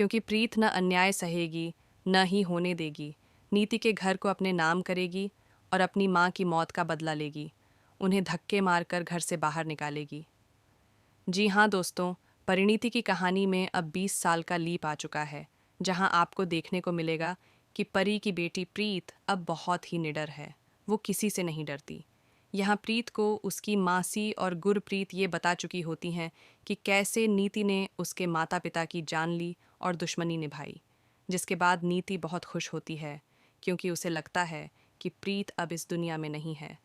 क्योंकि प्रीत न अन्याय सहेगी न ही होने देगी। नीति के घर को अपने नाम करेगी और अपनी माँ की मौत का बदला लेगी। उन्हें धक्के मारकर घर से बाहर निकालेगी। जी हाँ दोस्तों, परिणीति की कहानी में अब 20 साल का लीप आ चुका है, जहाँ आपको देखने को मिलेगा कि परी की बेटी प्रीत अब बहुत ही निडर है। वो किसी से नहीं डरती। यहाँ प्रीत को उसकी मासी और गुरप्रीत ये बता चुकी होती हैं कि कैसे नीति ने उसके माता पिता की जान ली और दुश्मनी निभाई। जिसके बाद नीति बहुत खुश होती है, क्योंकि उसे लगता है कि प्रीत अब इस दुनिया में नहीं है।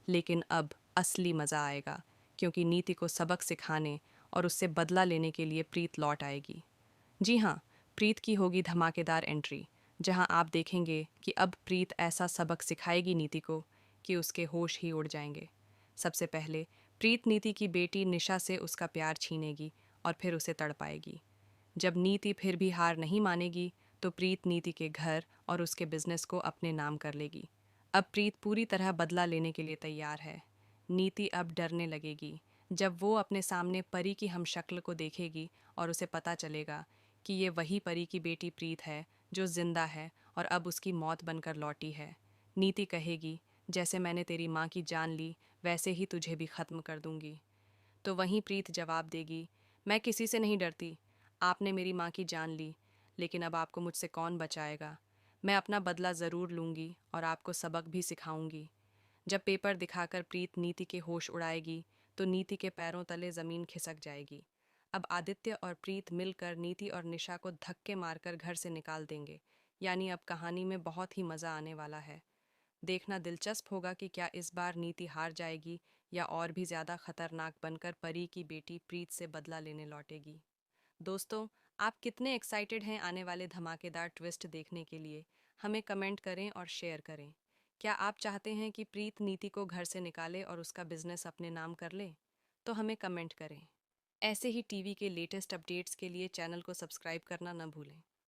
लेकिन अब असली मज़ा आएगा, क्योंकि नीति को सबक सिखाने और उससे बदला लेने के लिए प्रीत लौट आएगी। जी हाँ, प्रीत की होगी धमाकेदार एंट्री, जहां आप देखेंगे कि अब प्रीत ऐसा सबक सिखाएगी नीति को कि उसके होश ही उड़ जाएंगे। सबसे पहले प्रीत नीति की बेटी निशा से उसका प्यार छीनेगी और फिर उसे तड़पाएगी। जब नीति फिर भी हार नहीं मानेगी, तो प्रीत नीति के घर और उसके बिजनेस को अपने नाम कर लेगी। अब प्रीत पूरी तरह बदला लेने के लिए तैयार है। नीति अब डरने लगेगी जब वो अपने सामने परी की हमशक्ल को देखेगी और उसे पता चलेगा कि ये वही परी की बेटी प्रीत है जो जिंदा है और अब उसकी मौत बनकर लौटी है। नीति कहेगी, जैसे मैंने तेरी माँ की जान ली, वैसे ही तुझे भी खत्म कर दूंगी। तो वहीं प्रीत जवाब देगी, मैं किसी से नहीं डरती। आपने मेरी माँ की जान ली, लेकिन अब आपको मुझसे कौन बचाएगा। मैं अपना बदला ज़रूर लूँगी और आपको सबक भी सिखाऊंगी। जब पेपर दिखाकर प्रीत नीति के होश उड़ाएगी, तो नीति के पैरों तले ज़मीन खिसक जाएगी। अब आदित्य और प्रीत मिलकर नीति और निशा को धक्के मारकर घर से निकाल देंगे। यानी अब कहानी में बहुत ही मज़ा आने वाला है। देखना दिलचस्प होगा कि क्या इस बार नीति हार जाएगी या और भी ज़्यादा खतरनाक बनकर परी की बेटी प्रीत से बदला लेने लौटेगी। दोस्तों, आप कितने एक्साइटेड हैं आने वाले धमाकेदार ट्विस्ट देखने के लिए? हमें कमेंट करें और शेयर करें। क्या आप चाहते हैं कि प्रीत नीति को घर से निकाले और उसका बिजनेस अपने नाम कर ले? तो हमें कमेंट करें। ऐसे ही टीवी के लेटेस्ट अपडेट्स के लिए चैनल को सब्सक्राइब करना न भूलें।